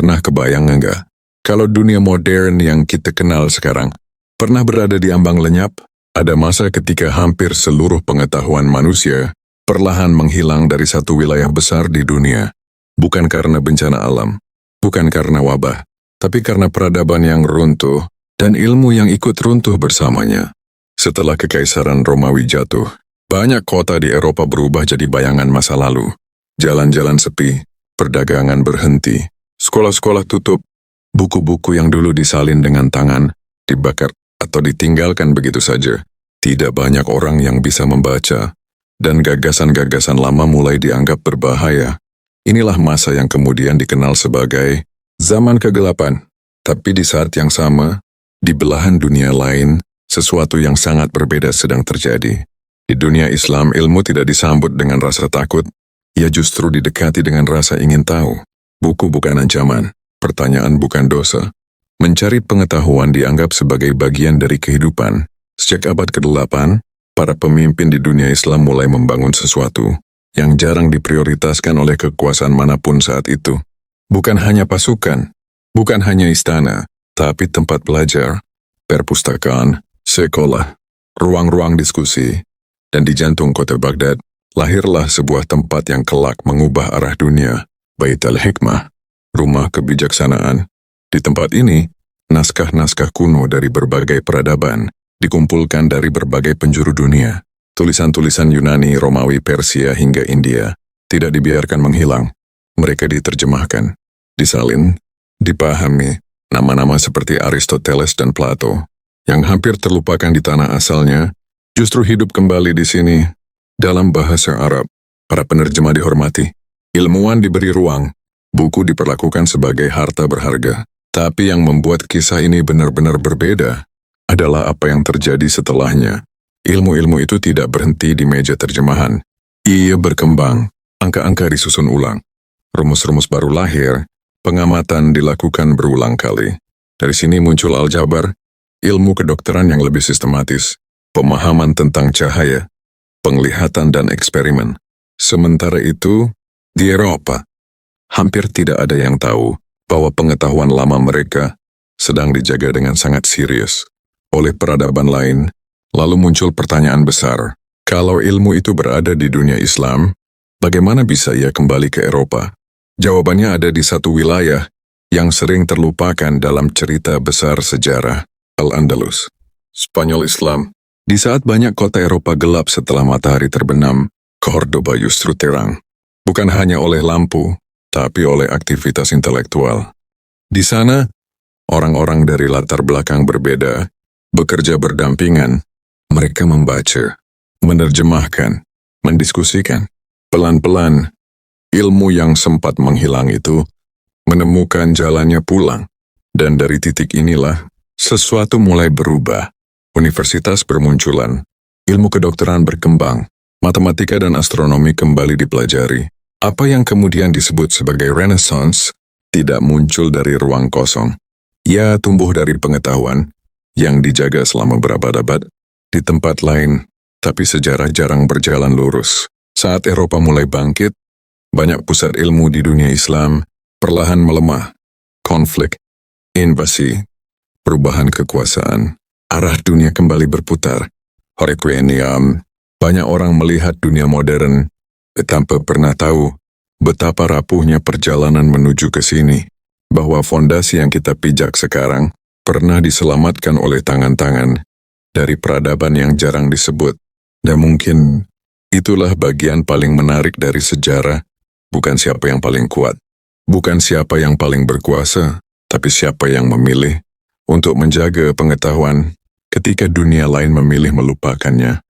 Pernah kebayang enggak? Kalau dunia modern yang kita kenal sekarang pernah berada di ambang lenyap, ada masa ketika hampir seluruh pengetahuan manusia perlahan menghilang dari satu wilayah besar di dunia. Bukan karena bencana alam, bukan karena wabah, tapi karena peradaban yang runtuh dan ilmu yang ikut runtuh bersamanya. Setelah Kekaisaran Romawi jatuh, banyak kota di Eropa berubah jadi bayangan masa lalu. Jalan-jalan sepi, perdagangan berhenti, sekolah-sekolah tutup, buku-buku yang dulu disalin dengan tangan, dibakar atau ditinggalkan begitu saja. Tidak banyak orang yang bisa membaca, dan gagasan-gagasan lama mulai dianggap berbahaya. Inilah masa yang kemudian dikenal sebagai zaman kegelapan. Tapi di saat yang sama, di belahan dunia lain, sesuatu yang sangat berbeda sedang terjadi. Di dunia Islam, ilmu tidak disambut dengan rasa takut, ia justru didekati dengan rasa ingin tahu. Buku bukan ancaman, pertanyaan bukan dosa. Mencari pengetahuan dianggap sebagai bagian dari kehidupan. Sejak abad ke-8, para pemimpin di dunia Islam mulai membangun sesuatu yang jarang diprioritaskan oleh kekuasaan manapun saat itu. Bukan hanya pasukan, bukan hanya istana, tapi tempat belajar, perpustakaan, sekolah, ruang-ruang diskusi, dan di jantung kota Baghdad, lahirlah sebuah tempat yang kelak mengubah arah dunia, Bait al-Hikmah, rumah kebijaksanaan. Di tempat ini, naskah-naskah kuno dari berbagai peradaban dikumpulkan dari berbagai penjuru dunia. Tulisan-tulisan Yunani, Romawi, Persia, hingga India tidak dibiarkan menghilang. Mereka diterjemahkan, disalin, dipahami. Nama-nama seperti Aristoteles dan Plato, yang hampir terlupakan di tanah asalnya, justru hidup kembali di sini. Dalam bahasa Arab, para penerjemah dihormati, ilmuwan diberi ruang, buku diperlakukan sebagai harta berharga. Tapi yang membuat kisah ini benar-benar berbeda adalah apa yang terjadi setelahnya. Ilmu-ilmu itu tidak berhenti di meja terjemahan. Ia berkembang, angka-angka disusun ulang, rumus-rumus baru lahir, pengamatan dilakukan berulang kali. Dari sini muncul aljabar, ilmu kedokteran yang lebih sistematis, pemahaman tentang cahaya, penglihatan dan eksperimen. Sementara itu, di Eropa, hampir tidak ada yang tahu bahwa pengetahuan lama mereka sedang dijaga dengan sangat serius oleh peradaban lain. Lalu muncul pertanyaan besar, kalau ilmu itu berada di dunia Islam, bagaimana bisa ia kembali ke Eropa? Jawabannya ada di satu wilayah yang sering terlupakan dalam cerita besar sejarah, Al-Andalus, Spanyol Islam. Di saat banyak kota Eropa gelap setelah matahari terbenam, Cordoba justru terang. Bukan hanya oleh lampu, tapi oleh aktivitas intelektual. Di sana, orang-orang dari latar belakang berbeda bekerja berdampingan. Mereka membaca, menerjemahkan, mendiskusikan. Pelan-pelan, ilmu yang sempat menghilang itu menemukan jalannya pulang. Dan dari titik inilah, sesuatu mulai berubah. Universitas bermunculan, ilmu kedokteran berkembang, matematika dan astronomi kembali dipelajari. Apa yang kemudian disebut sebagai Renaissance tidak muncul dari ruang kosong. Ia tumbuh dari pengetahuan yang dijaga selama berabad-abad di tempat lain, tapi sejarah jarang berjalan lurus. Saat Eropa mulai bangkit, banyak pusat ilmu di dunia Islam perlahan melemah. Konflik, invasi, perubahan kekuasaan, arah dunia kembali berputar. Banyak orang melihat dunia modern tanpa pernah tahu betapa rapuhnya perjalanan menuju ke sini, bahwa fondasi yang kita pijak sekarang pernah diselamatkan oleh tangan-tangan dari peradaban yang jarang disebut. Dan mungkin itulah bagian paling menarik dari sejarah, bukan siapa yang paling kuat, bukan siapa yang paling berkuasa, tapi siapa yang memilih untuk menjaga pengetahuan ketika dunia lain memilih melupakannya.